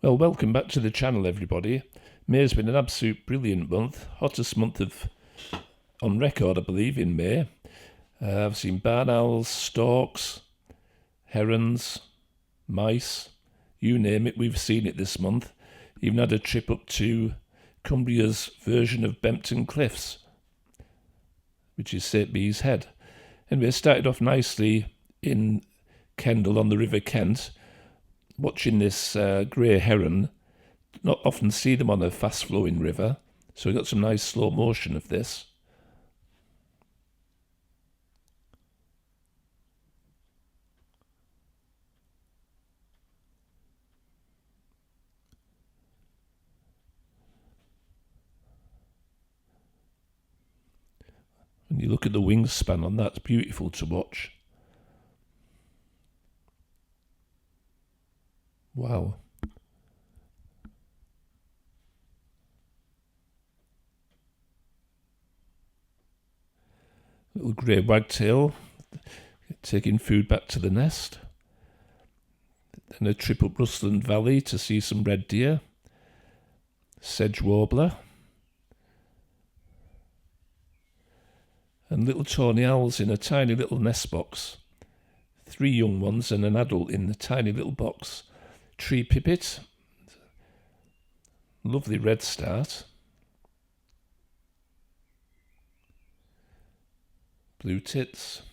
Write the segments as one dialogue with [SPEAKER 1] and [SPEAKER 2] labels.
[SPEAKER 1] Well, welcome back to the channel, everybody. May's been an absolute brilliant month, hottest month on record, I believe, in May. I've seen barn owls, storks, herons, mice, you name it, we've seen it this month. Even had a trip up to Cumbria's version of Bempton Cliffs, which is St Bees Head. Anyway, started off nicely in Kendal on the River Kent, watching this grey heron. Not often see them on a fast-flowing river, so we got some nice slow motion of this. When you look at the wingspan on that, it's beautiful to watch. Wow. Little grey wagtail taking food back to the nest. Then a trip up Rustland Valley to see some red deer. Sedge warbler. And little tawny owls in a tiny little nest box. 3 young ones and an adult in the tiny little box. Tree pipit. Lovely red start. Blue tits.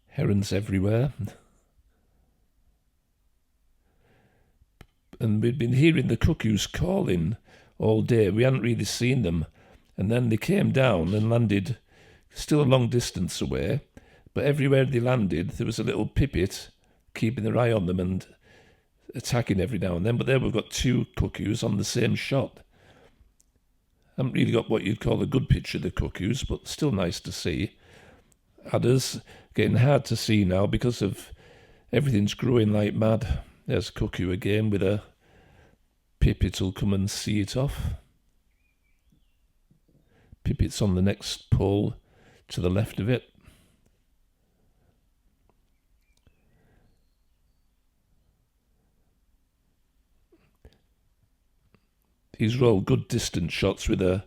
[SPEAKER 1] Herons everywhere. And we'd been hearing the cuckoos calling all day. We hadn't really seen them. And then they came down and landed still a long distance away. But everywhere they landed, there was a little pipit keeping their eye on them and attacking every now and then. But there we've got 2 cuckoos on the same shot. Haven't really got what you'd call a good picture of the cuckoos, but still nice to see. Adders getting hard to see now because of everything's growing like mad. There's cuckoo again with a pipit will come and see it off. Pipit's on the next pole to the left of it. These are all good distance shots with a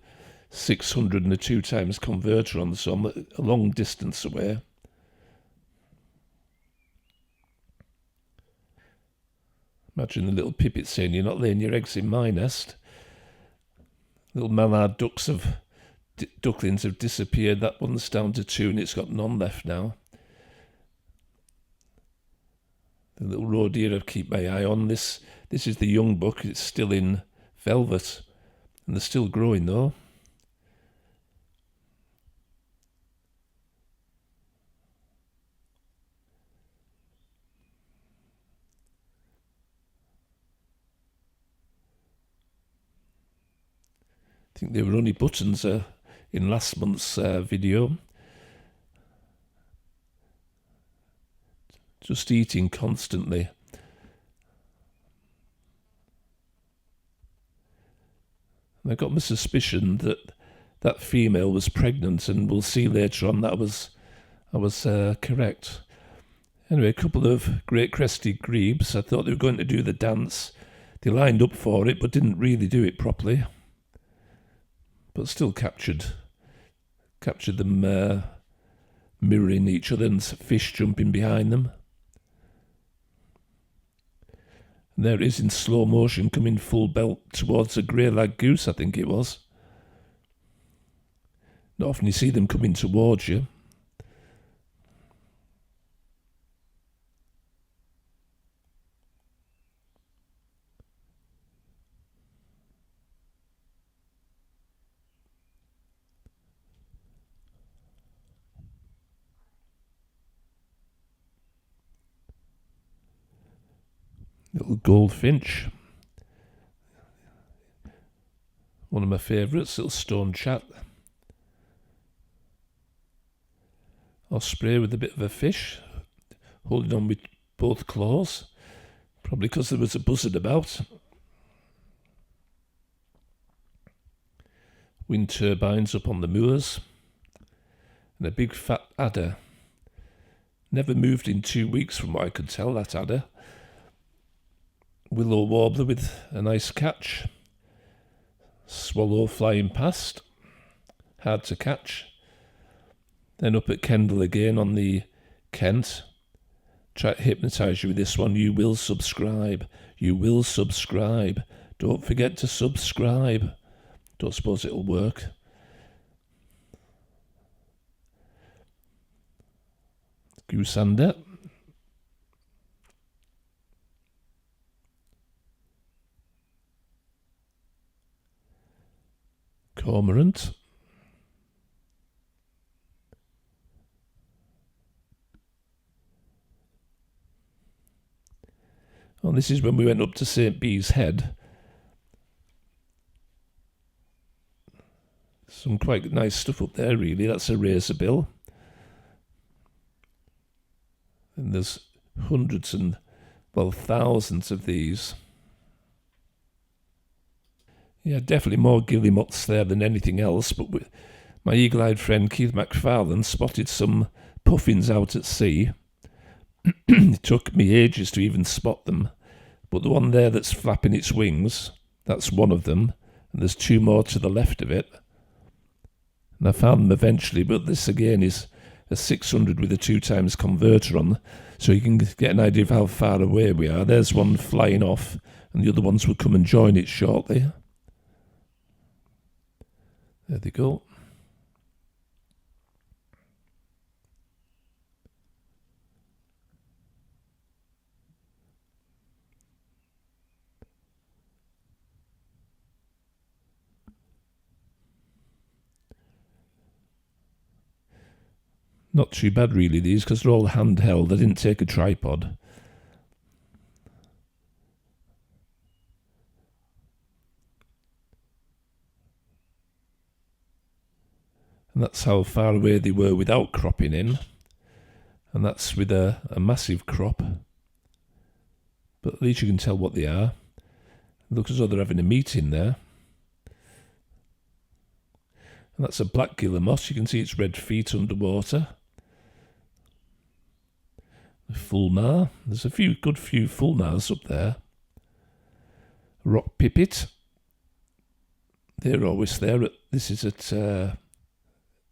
[SPEAKER 1] 600 and a 2x converter on, so I'm a long distance away. Imagine the little pipit saying, "You're not laying your eggs in my nest." Little mallard ducklings have disappeared. That one's down to 2 and it's got none left now. The little roe deer I keep my eye on. This is the young buck. It's still in velvet, and they're still growing though. I think they were only buttons in last month's video. Just eating constantly. I got my suspicion that that female was pregnant, and we'll see later on that I was correct. Anyway, a couple of great crested grebes. I thought they were going to do the dance. They lined up for it, but didn't really do it properly. But still captured them mirroring each other and fish jumping behind them. And there it is in slow motion, coming full belt towards a grey lag goose, I think it was. Not often you see them coming towards you. Little goldfinch. One of my favourites, little stone chat. Osprey with a bit of a fish, holding on with both claws. Probably because there was a buzzard about. Wind turbines up on the moors. And a big fat adder. Never moved in 2 weeks from what I could tell, that adder. willow warbler with a nice catch. Swallow flying past, hard to catch. Then up at Kendall again on the Kent. Try to hypnotise you with this one. You will subscribe. You will subscribe. Don't forget to subscribe. Don't suppose it'll work. Goosander. Cormorant. Well, this is when we went up to St. Bees Head. Some quite nice stuff up there, really. That's a razorbill. And there's hundreds and, well, thousands of these. Yeah, definitely more guillemots there than anything else, but my eagle-eyed friend Keith McFarlane spotted some puffins out at sea. It took me ages to even spot them, but the one there that's flapping its wings, that's one of them, and there's two more to the left of it. And I found them eventually, but this again is a 600 with a 2x converter on, so you can get an idea of how far away we are. There's one flying off, and the other ones will come and join it shortly. There they go. Not too bad really, these, because they're all handheld. I didn't take a tripod. And that's how far away they were without cropping in. And that's with a massive crop. But at least you can tell what they are. It looks as though they're having a meeting there. And that's a black guillemot. You can see its red feet underwater. The fulmar. There's a good few fulmars up there. Rock pipit. They're always there. This is at...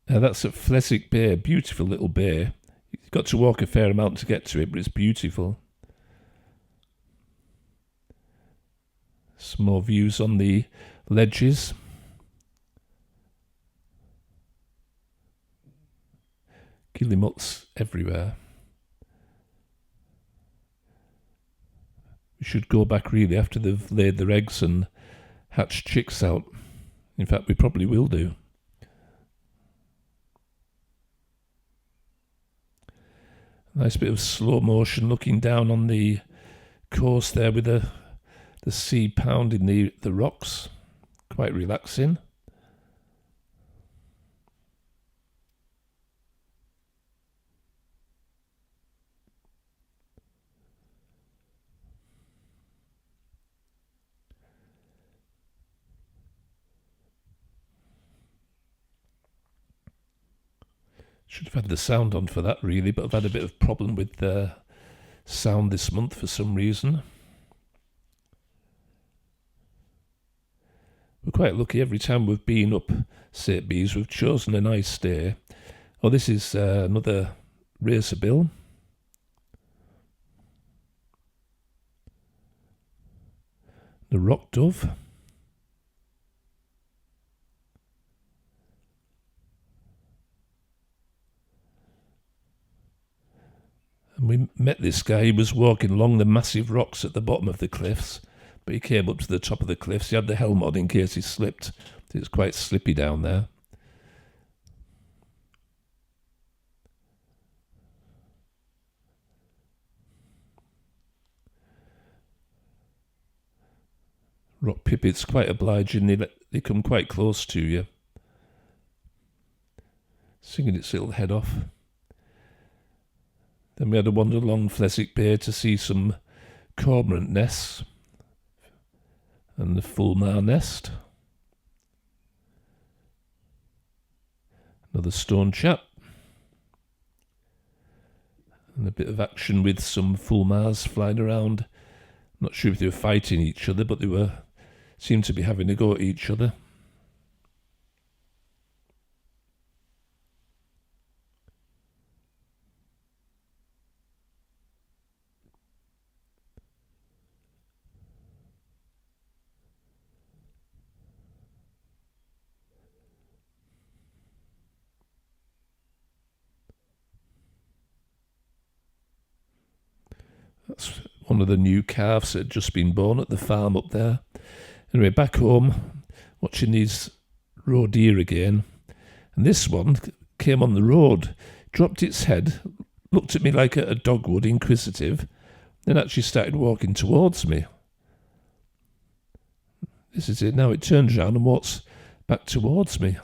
[SPEAKER 1] that's at Fleswick Bay. Beautiful little bay. You've got to walk a fair amount to get to it, but it's beautiful. Some more views on the ledges. Guillemots everywhere. We should go back really after they've laid their eggs and hatched chicks out. In fact, we probably will do. Nice bit of slow motion looking down on the coast there with the sea pounding the rocks. Quite relaxing. Should have had the sound on for that really, but I've had a bit of problem with the sound this month for some reason. We're quite lucky every time we've been up St. Bees, we've chosen a nice day. Oh, this is another razorbill. The rock dove. And we met this guy. He was walking along the massive rocks at the bottom of the cliffs, but he came up to the top of the cliffs. He had the helmet on in case he slipped. It's quite slippy down there. Rock pipit's quite obliging. They come quite close to you, singing its little head off. Then we had a wander along Fleswick Bay to see some cormorant nests and the fulmar nest. Another stone chap. And a bit of action with some fulmars flying around Not sure if they were fighting each other, but they seemed to be having a go at each other. That's one of the new calves that had just been born at the farm up there. Anyway, back home, watching these roe deer again. And this one came on the road, dropped its head, looked at me like a dog would, inquisitive, then actually started walking towards me. This is it now. It turns around and walks back towards me.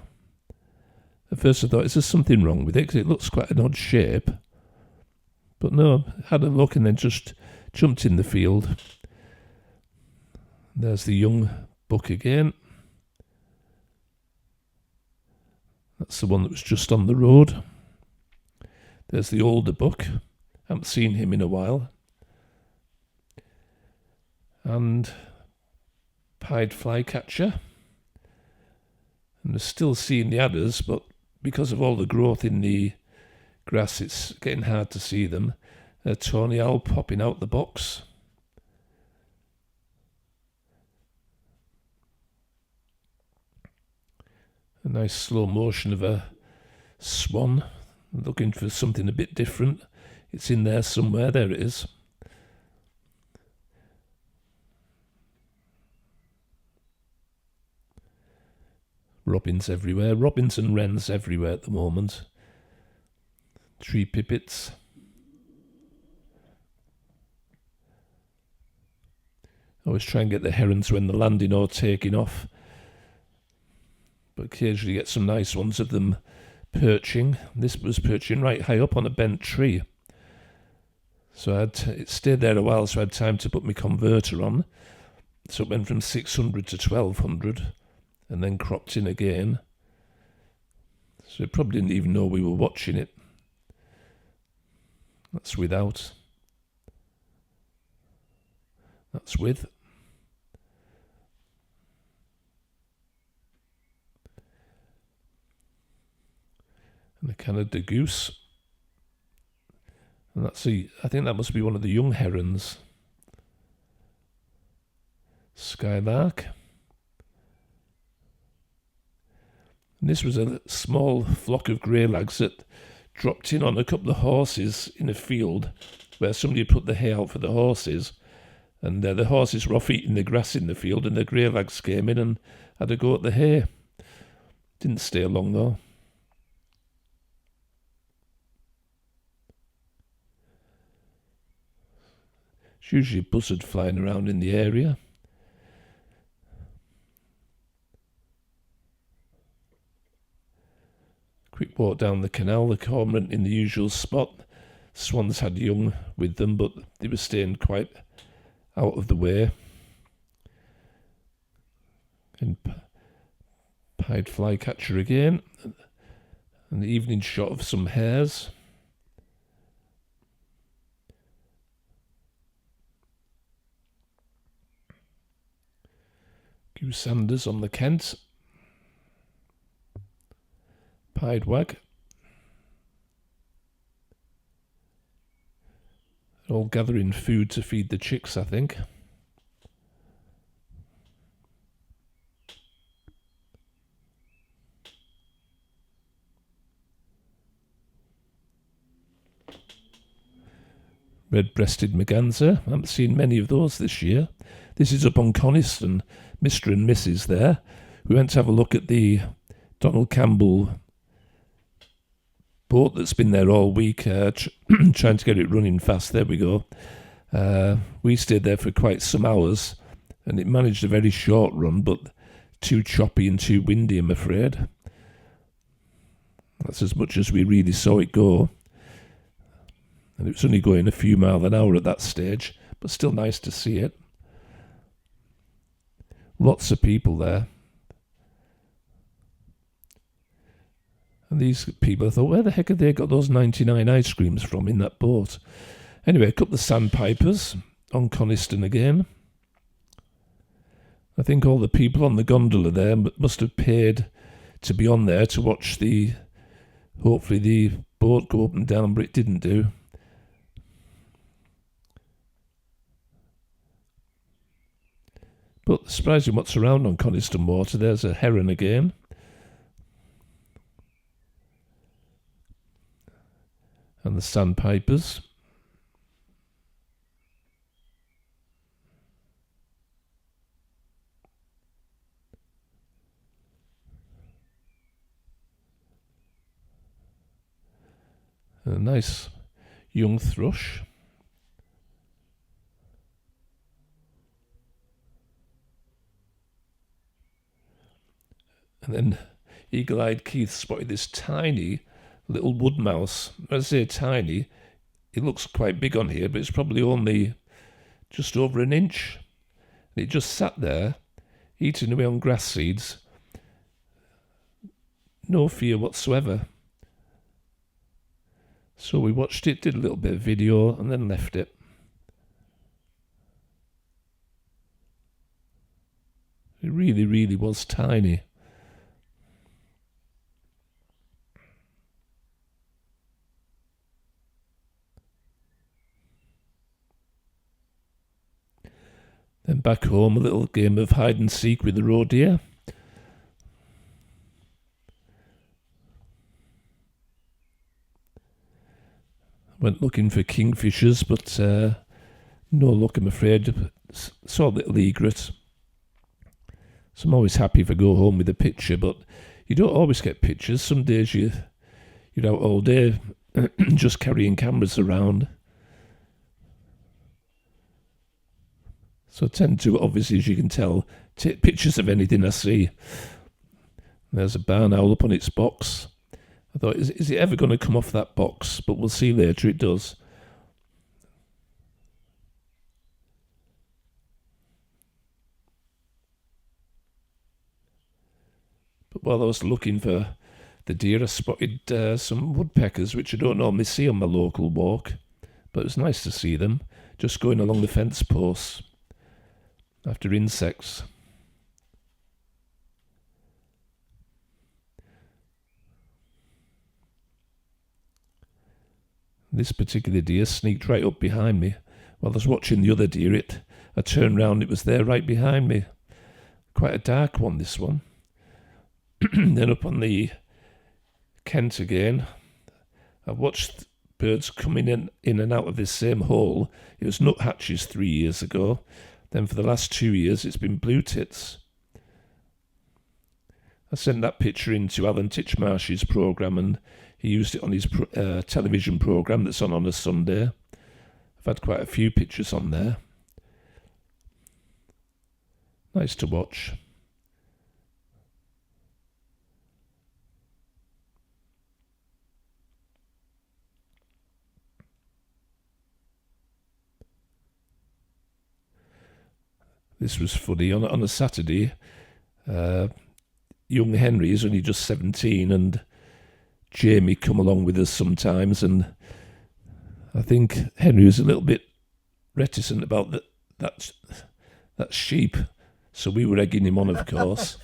[SPEAKER 1] At first I thought, is there something wrong with it? Because it looks quite an odd shape. But no, had a look and then just jumped in the field. There's the young buck again. That's the one that was just on the road. There's the older buck. Haven't seen him in a while. And pied flycatcher. And we're still seeing the adders, but because of all the growth in the grass, it's getting hard to see them. A tawny owl popping out the box. A nice slow motion of a swan, looking for something a bit different. It's in there somewhere. There it is. Robins everywhere. Robins and wrens everywhere at the moment. Tree pipits. Always try and get the herons when they're landing or taking off. But occasionally get some nice ones of them perching. This was perching right high up on a bent tree. So it stayed there a while, so I had time to put my converter on. So it went from 600 to 1200 and then cropped in again. So it probably didn't even know we were watching it. That's without. That's with. And a Canada goose. And that's I think that must be one of the young herons. Skylark. And this was a small flock of greylags that dropped in on a couple of horses in a field where somebody put the hay out for the horses. And the horses were off eating the grass in the field, and the greylags came in and had a go at the hay. Didn't stay long though. There's usually a buzzard flying around in the area. Quick walk down the canal, the cormorant in the usual spot. Swans had young with them, but they were staying quite out of the way. And pied flycatcher again. An evening shot of some hares. Goose Sanders on the Kent. Pied wag. They're all gathering food to feed the chicks, I think. Red-breasted merganser. I haven't seen many of those this year. This is up on Coniston. Mr. and Mrs. there. We went to have a look at the Donald Campbell boat that's been there all week, trying to get it running fast. There we go. We stayed there for quite some hours, and it managed a very short run, but too choppy and too windy, I'm afraid. That's as much as we really saw it go. And it was only going a few miles an hour at that stage, but still nice to see it. Lots of people there. And these people, I thought, where the heck have they got those 99 ice creams from in that boat? Anyway, a couple of sandpipers on Coniston again. I think all the people on the gondola there must have paid to be on there to watch hopefully the boat go up and down, but it didn't do. But surprising what's around on Coniston Water. There's a heron again. And the sandpipers. A nice young thrush. And then Eagle-Eyed Keith spotted this tiny little wood mouse. When I say tiny, it looks quite big on here, but it's probably only just over an inch. And it just sat there, eating away on grass seeds. No fear whatsoever. So we watched it, did a little bit of video, and then left it. It really, really was tiny. Then back home, a little game of hide and seek with the roe deer. Went looking for kingfishers, but no luck, I'm afraid. Saw a little egret. So I'm always happy if I go home with a picture, but you don't always get pictures. Some days you're out all day just carrying cameras around. So I tend to, obviously, as you can tell, take pictures of anything I see. There's a barn owl up on its box. I thought, is it ever going to come off that box? But we'll see later, it does. But while I was looking for the deer, I spotted some woodpeckers, which I don't normally see on my local walk. But it was nice to see them, just going along the fence posts after insects. This particular deer sneaked right up behind me. While I was watching the other deer, I turned round, it was there right behind me. Quite a dark one, this one. Then up on the Kent again, I watched birds coming in and out of this same hole. It was nuthatches 3 years ago. Then for the last 2 years, it's been blue tits. I sent that picture into Alan Titchmarsh's programme, and he used it on his television programme that's on a Sunday. I've had quite a few pictures on there. Nice to watch. This was funny. On a Saturday, young Henry is only just 17, and Jamie come along with us sometimes, and I think Henry was a little bit reticent about that sheep, so we were egging him on, of course.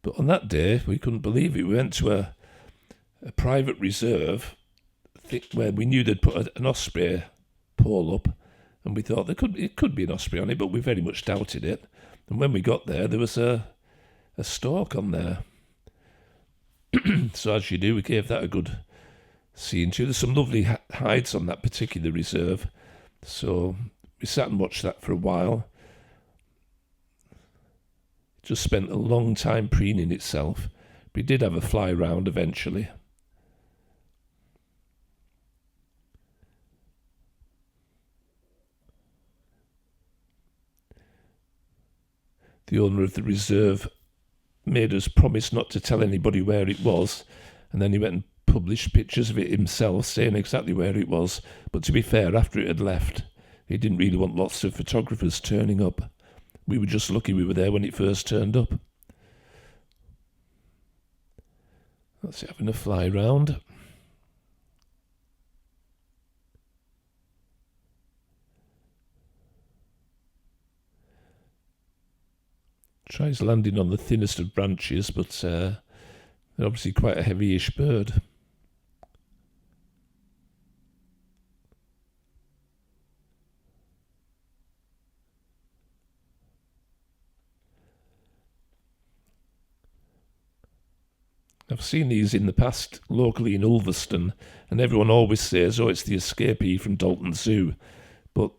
[SPEAKER 1] But on that day, we couldn't believe it. We went to a private reserve where we knew they'd put an Osprey pole up, and we thought it could be an Osprey on it, but we very much doubted it. And when we got there was a Stork on there. So as you do, we gave that a good seeing to. There's some lovely hides on that particular reserve, so we sat and watched that for a while. It just spent a long time preening itself, but it did have a fly round eventually. The owner of the reserve made us promise not to tell anybody where it was, and then he went and published pictures of it himself, saying exactly where it was. But to be fair, after it had left, he didn't really want lots of photographers turning up. We were just lucky we were there when it first turned up. That's it, having a fly round. Tries landing on the thinnest of branches, but they're obviously quite a heavy-ish bird. I've seen these in the past locally in Ulverston, and everyone always says, oh, it's the escapee from Dalton Zoo. But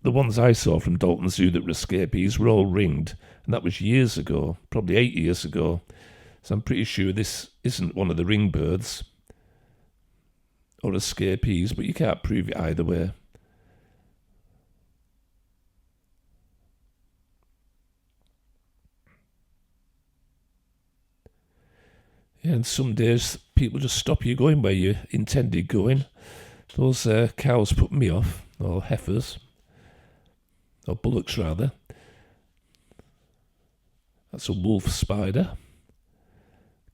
[SPEAKER 1] the ones I saw from Dalton Zoo that were escapees were all ringed, and that was years ago, probably 8 years ago. So I'm pretty sure this isn't one of the ring birds or escapees, but you can't prove it either way. Yeah, and some days people just stop you going where you intended going. Those cows put me off, or heifers, or bullocks rather. That's a wolf spider.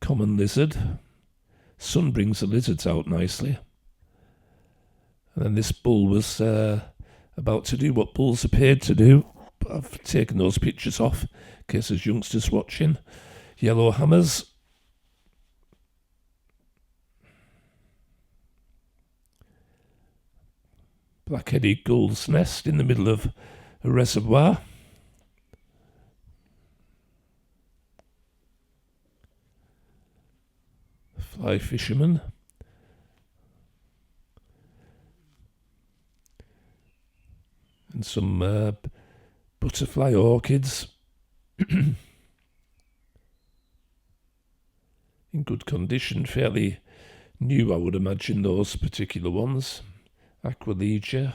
[SPEAKER 1] Common lizard. Sun brings the lizards out nicely. And then this bull was about to do what bulls are paid to do. But I've taken those pictures off in case there's youngsters watching. Yellow hammers. Black-headed gull's nest in the middle of a reservoir. Fly fisherman. And some butterfly orchids. In good condition, fairly new, I would imagine, those particular ones. Aquilegia.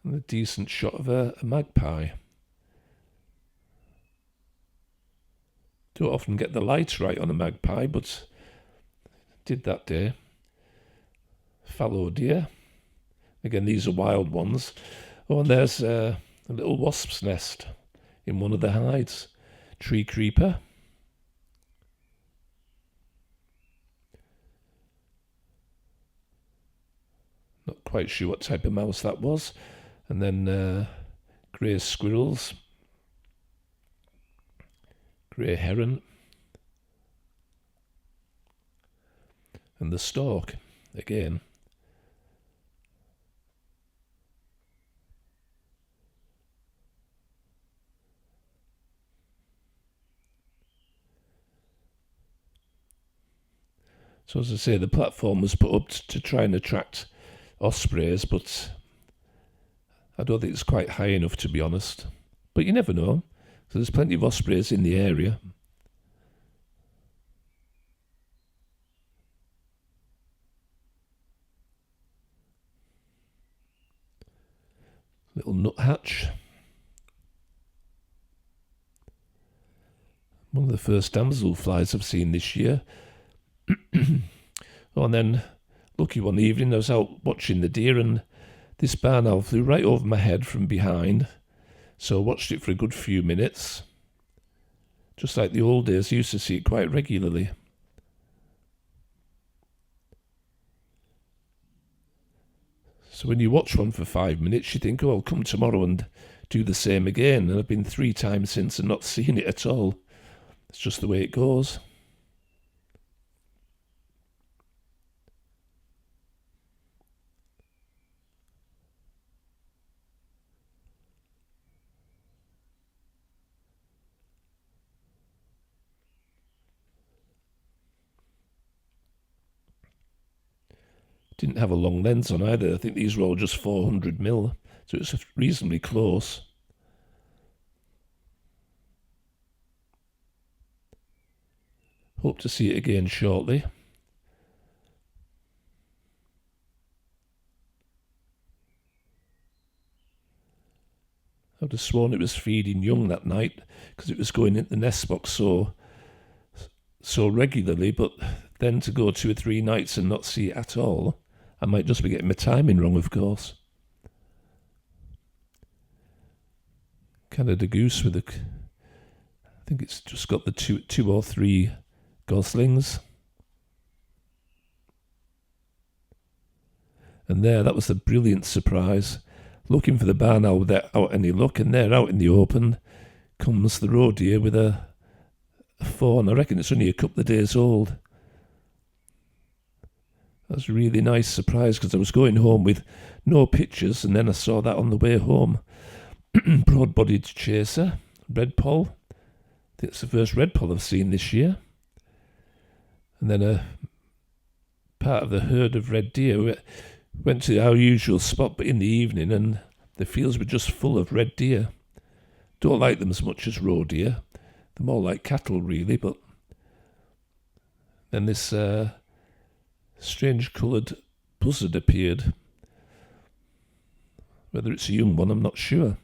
[SPEAKER 1] And a decent shot of a magpie. Don't often get the lights right on a magpie, but did that day. Fallow deer. Again, these are wild ones. Oh, and there's a little wasp's nest in one of the hides. Tree creeper. Not quite sure what type of mouse that was. And then grey squirrels. Grey heron. And the stork, again. So as I say, the platform was put up to try and attract ospreys, but I don't think it's quite high enough, to be honest. But you never know. So there's plenty of ospreys in the area. Little nuthatch. One of the first damselflies I've seen this year. Oh, and then, lucky one evening, I was out watching the deer, and this barn owl flew right over my head from behind. So I watched it for a good few minutes. Just like the old days, I used to see it quite regularly. So when you watch one for 5 minutes, you think, oh, I'll come tomorrow and do the same again. And I've been 3 times since and not seen it at all. It's just the way it goes. Didn't have a long lens on either. I think these were all just 400mm, so it's reasonably close. Hope to see it again shortly. I'd have sworn it was feeding young that night because it was going into the nest box so regularly, but then to go 2 or 3 nights and not see it at all, I might just be getting my timing wrong, of course. Canada goose with I think it's just got the two or three goslings. And there, that was a brilliant surprise. looking for the barn owl without any luck, and there out in the open comes the roe deer with a fawn. I reckon it's only a couple of days old. That's a really nice surprise, because I was going home with no pictures, and then I saw that on the way home. Broad-bodied chaser, red poll. I think it's the first red poll I've seen this year. And then a part of the herd of red deer. Went to our usual spot, but in the evening, and the fields were just full of red deer. Don't like them as much as roe deer. They're more like cattle, really, but then this strange coloured buzzard appeared. Whether it's a young one, I'm not sure.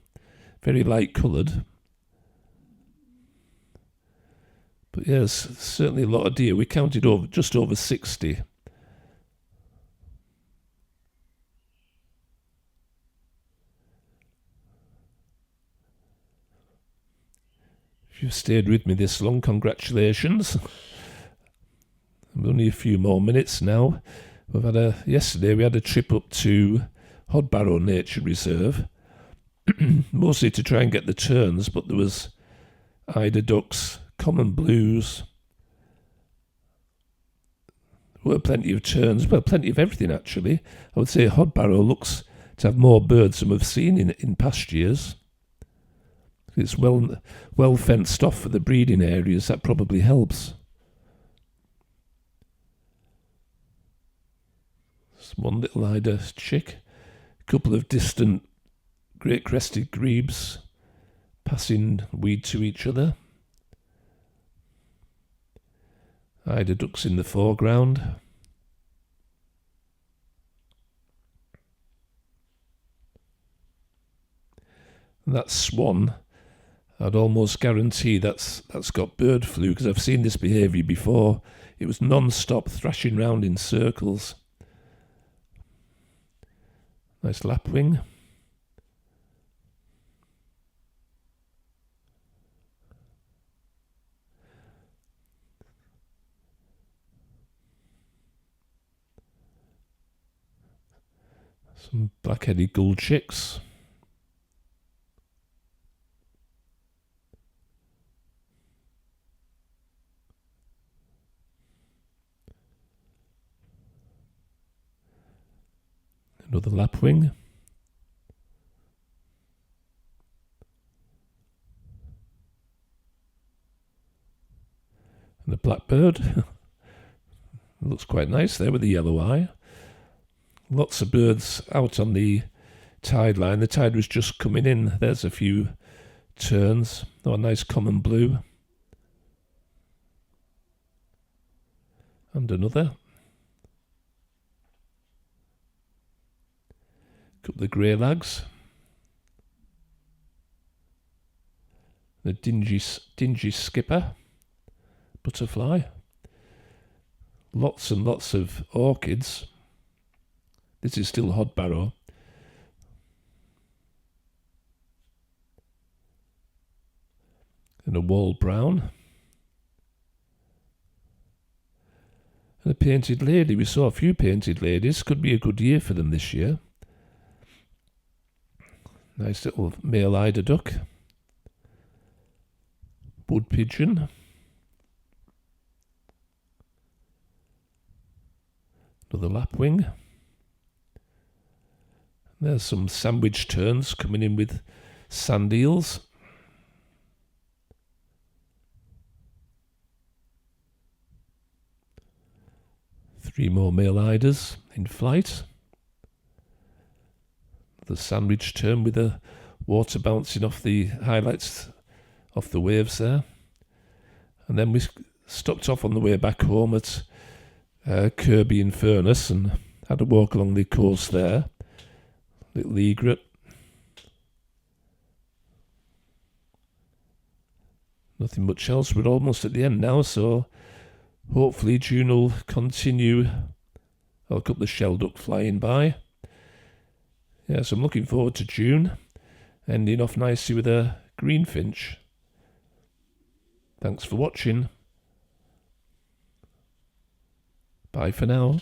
[SPEAKER 1] Very light coloured. But yes, certainly a lot of deer. We counted just over 60. If you've stayed with me this long, congratulations. Only a few more minutes now. Yesterday we had a trip up to Hodbarrow Nature Reserve, mostly to try and get the terns, but there was eider ducks, common blues. There were plenty of terns, well, plenty of everything actually. I would say Hodbarrow looks to have more birds than we've seen in past years. It's well fenced off for the breeding areas. That probably helps. There's one little eider chick. A couple of distant great crested grebes passing weed to each other. Eider ducks in the foreground. And that swan, I'd almost guarantee that's got bird flu, because I've seen this behaviour before. It was non-stop thrashing round in circles. Nice lapwing. Some black-headed gull chicks. Another lapwing. And a blackbird. Looks quite nice there with the yellow eye. Lots of birds out on the tide line. The tide was just coming in. There's a few terns. Oh, a nice common blue. And another. Couple of grey lags. The dingy skipper. Butterfly. Lots and lots of orchids. This is still Hodbarrow. And a wall brown. And a painted lady. We saw a few painted ladies. Could be a good year for them this year. Nice little male eider duck. Wood pigeon. Another lapwing. There's some sandwich terns coming in with sand eels. Three more male eiders in flight. The sandwich tern with the water bouncing off the highlights off the waves there. And then we stopped off on the way back home at Kirby in Furness and had a walk along the coast there. Little egret. Nothing much else. We're almost at the end now, so hopefully June will continue. A couple of shell duck flying by. Yes, I'm looking forward to June, ending off nicely with a greenfinch. Thanks for watching. Bye for now.